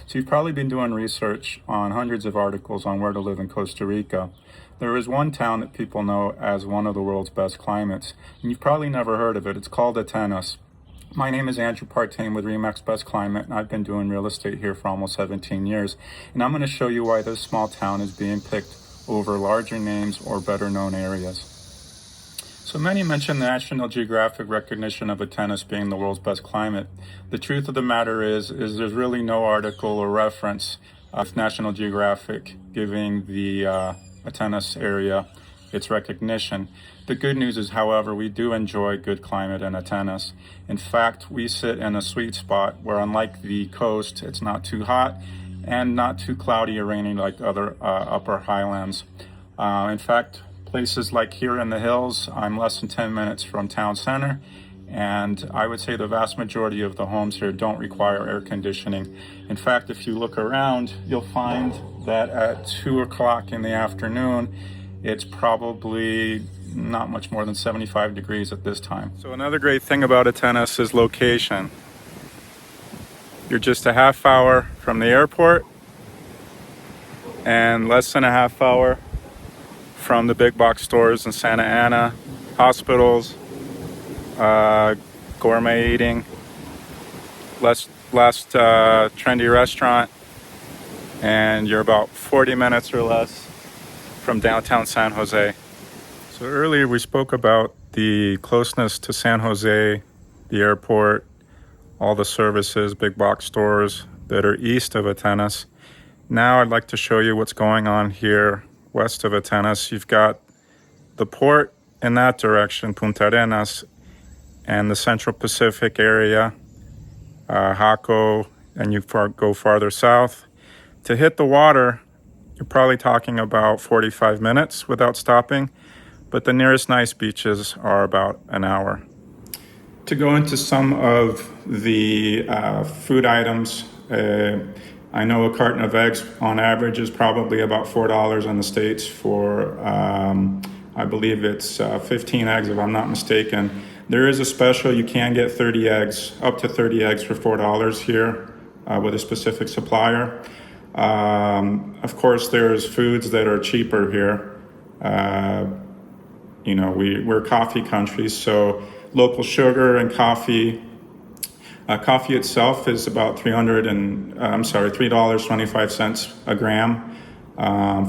So you've probably been doing research on hundreds of articles on where to live in Costa Rica. There is one town that people know as one of the world's best climates, and you've probably never heard of it. It's called Atenas. My name is Andrew Partain with Remax Best Climate, and I've been doing real estate here for almost 17 years. And I'm going to show you why this small town is being picked over larger names or better known areas. So many mention the National Geographic recognition of Atenas being the world's best climate. The truth of the matter is there's really no article or reference of National Geographic giving the Atenas area its recognition. The good news is, however, we do enjoy good climate in Atenas. In fact, we sit in a sweet spot where, unlike the coast, it's not too hot and not too cloudy or rainy like other upper highlands. In fact, places like here in the hills, I'm less than 10 minutes from town center, and I would say the vast majority of the homes here don't require air conditioning. In fact, if you look around, you'll find that at 2 o'clock in the afternoon, it's probably not much more than 75 degrees at this time. So another great thing about Atenas is location. You're just a half hour from the airport and less than a half hour from the big box stores in Santa Ana, hospitals, gourmet eating, last trendy restaurant, and you're about 40 minutes or less from downtown San Jose. So earlier we spoke about the closeness to San Jose, the airport, all the services, big box stores that are east of Atenas. Now I'd like to show you what's going on here west of Atenas. You've got the port in that direction, Punta Arenas, and the Central Pacific area, Jaco, and you go farther south. To hit the water, you're probably talking about 45 minutes without stopping, but the nearest nice beaches are about an hour. To go into some of the food items, I know a carton of eggs on average is probably about $4 in the States for, I believe it's 15 eggs if I'm not mistaken. There is a special, you can get 30 eggs, up to 30 eggs for $4 here with a specific supplier. Of course, there's foods that are cheaper here. We're a coffee country, so local sugar and coffee. Coffee itself is about $3.25 a gram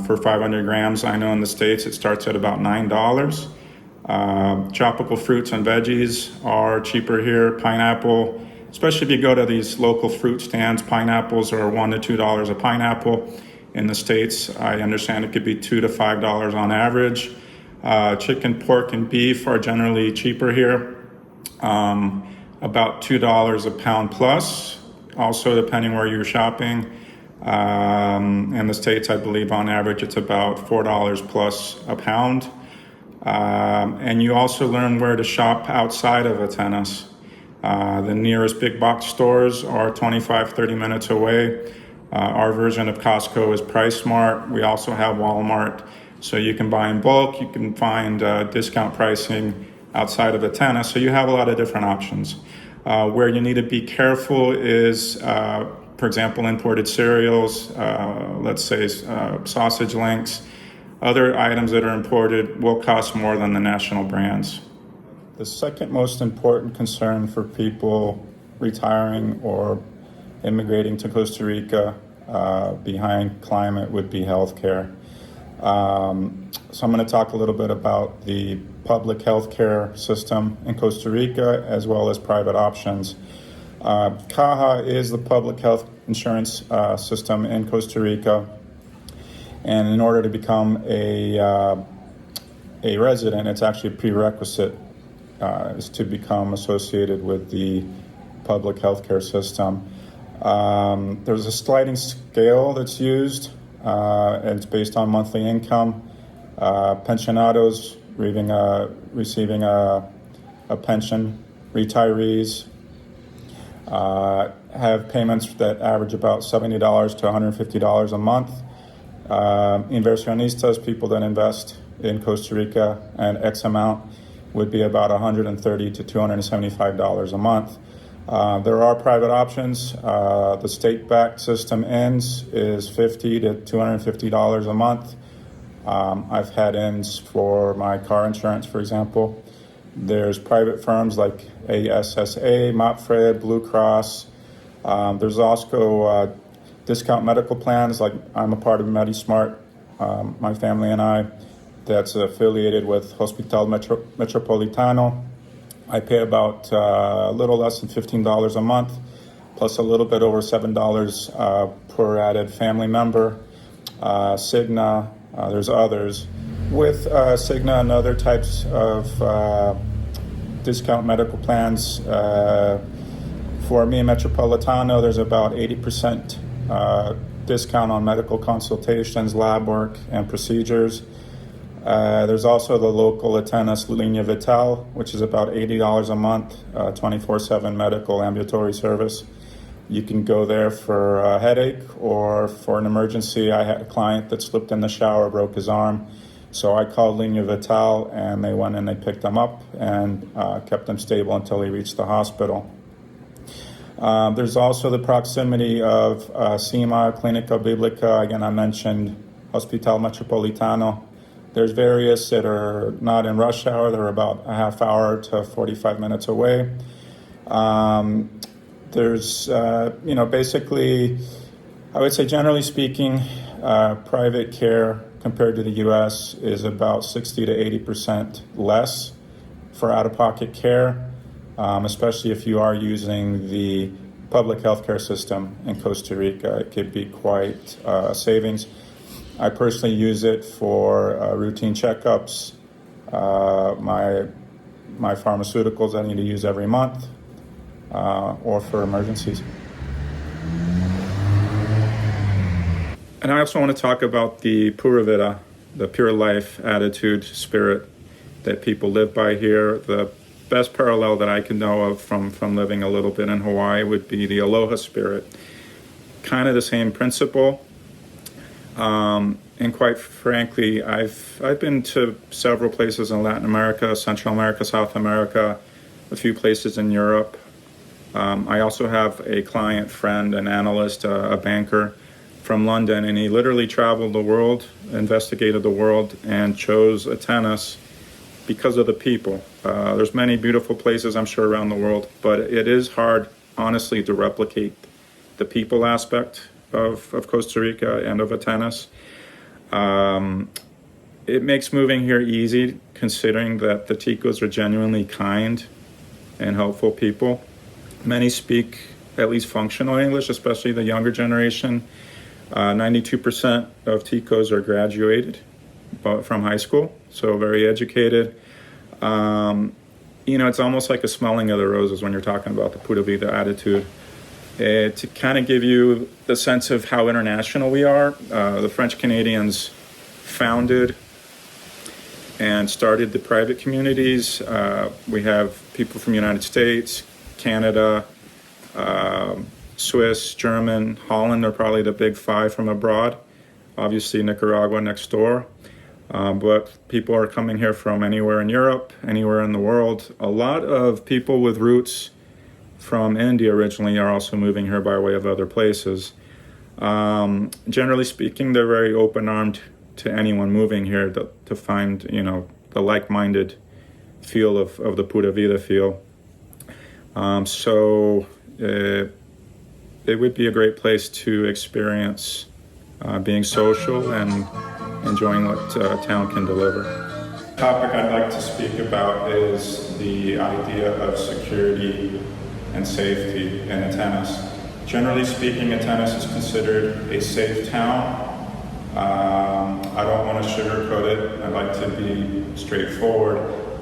for 500 grams. I know in the States it starts at about $9. Tropical fruits and veggies are cheaper here. Pineapple, especially if you go to these local fruit stands, pineapples are $1 to $2 a pineapple. In the States, I understand it could be $2 to $5 on average. Chicken, pork, and beef are generally cheaper here. About $2 a pound plus, also depending where you're shopping. In the States, I believe on average it's about $4 plus a pound. And you also learn where to shop outside of Atenas. The nearest big box stores are 25-30 minutes away. Our version of Costco is PriceSmart. We also have Walmart. So you can buy in bulk, you can find discount pricing outside of Atenas, so you have a lot of different options. Where you need to be careful is, for example, imported cereals, let's say sausage links. Other items that are imported will cost more than the national brands. The second most important concern for people retiring or immigrating to Costa Rica behind climate would be healthcare. So I'm going to talk a little bit about the public healthcare system in Costa Rica as well as private options. Caja is the public health insurance system in Costa Rica, and in order to become a resident, it's actually a prerequisite is to become associated with the public healthcare system. There's a sliding scale that's used, and it's based on monthly income. Pensionados receiving a pension, retirees have payments that average about $70 to $150 a month. Inversionistas, people that invest in Costa Rica, and X amount would be about $130 to $275 a month. There are private options. The state-backed system ends is $50 to $250 a month. I've had ends for my car insurance, for example. There's private firms like ASSA, Mopfred, Blue Cross. There's also discount medical plans, like I'm a part of MediSmart, my family and I, that's affiliated with Hospital Metropolitano. I pay about a little less than $15 a month, plus a little bit over $7 per added family member. Cigna, there's others. With Cigna and other types of discount medical plans, for me, Metropolitano, there's about 80% discount on medical consultations, lab work, and procedures. There's also the local Atenas Linea Vital, which is about $80 a month, 24/7 medical ambulatory service. You can go there for a headache or for an emergency. I had a client that slipped in the shower, broke his arm. So I called Linea Vital, and they went and they picked him up and kept him stable until he reached the hospital. There's also the proximity of CIMA, Clinica Biblica. Again, I mentioned Hospital Metropolitano. There's various that are not in rush hour. They're about a half hour to 45 minutes away. There's, basically, I would say generally speaking, private care compared to the U.S. is about 60 to 80% less for out-of-pocket care, especially if you are using the public healthcare system in Costa Rica. It could be quite a savings. I personally use it for routine checkups, my pharmaceuticals I need to use every month, or for emergencies. And I also want to talk about the Pura Vida, the pure life attitude, spirit that people live by here. The best parallel that I can know of from living a little bit in Hawaii would be the aloha spirit. Kind of the same principle. And quite frankly, I've been to several places in Latin America, Central America, South America, a few places in Europe. I also have a client friend, an analyst, a banker from London, and he literally traveled the world, investigated the world, and chose Atenas because of the people. There's many beautiful places, I'm sure, around the world, but it is hard, honestly, to replicate the people aspect of Costa Rica and of Atenas. It makes moving here easy, considering that the Ticos are genuinely kind and helpful people. Many speak at least functional English, especially the younger generation. 92% of Ticos are graduated from high school, so very educated. It's almost like a smelling of the roses when you're talking about the Pura Vida attitude. To kind of give you the sense of how international we are, the French Canadians founded and started the private communities. We have people from the United States, Canada, Swiss, German, Holland are probably the big five from abroad. Obviously Nicaragua next door. But people are coming here from anywhere in Europe, anywhere in the world. A lot of people with roots from India originally are also moving here by way of other places. Generally speaking, they're very open-armed to anyone moving here to find, the like-minded feel of the Pura Vida feel. So it would be a great place to experience being social and enjoying what town can deliver. The topic I'd like to speak about is the idea of security and safety in Atenas. Generally speaking, Atenas is considered a safe town. I don't want to sugarcoat it. I like to be straightforward.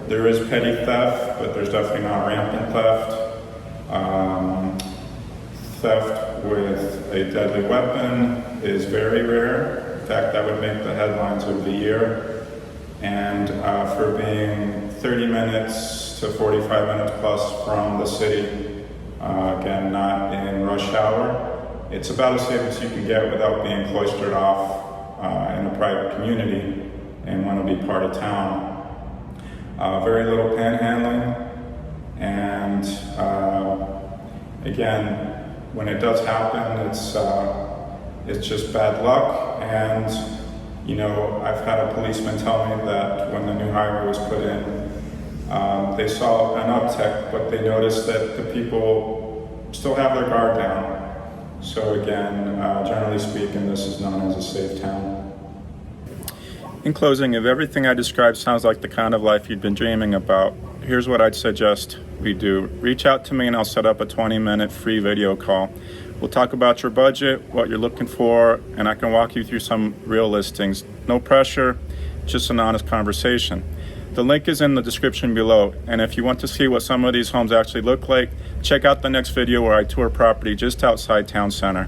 There is petty theft, but there's definitely not rampant theft. Theft with a deadly weapon is very rare. In fact, that would make the headlines of the year. And for being 30 minutes to 45 minutes plus from the city, again, not in rush hour, it's about as safe as you can get without being cloistered off in a private community and want to be part of town. Very little panhandling, and again, when it does happen, it's just bad luck. And you know, I've had a policeman tell me that when the new highway was put in, they saw an uptick, but they noticed that the people still have their guard down. So again, generally speaking, this is known as a safe town. In closing, if everything I described sounds like the kind of life you've been dreaming about, here's what I'd suggest we do. Reach out to me and I'll set up a 20-minute free video call. We'll talk about your budget, what you're looking for, and I can walk you through some real listings. No pressure, just an honest conversation. The link is in the description below, and if you want to see what some of these homes actually look like, check out the next video where I tour property just outside town center.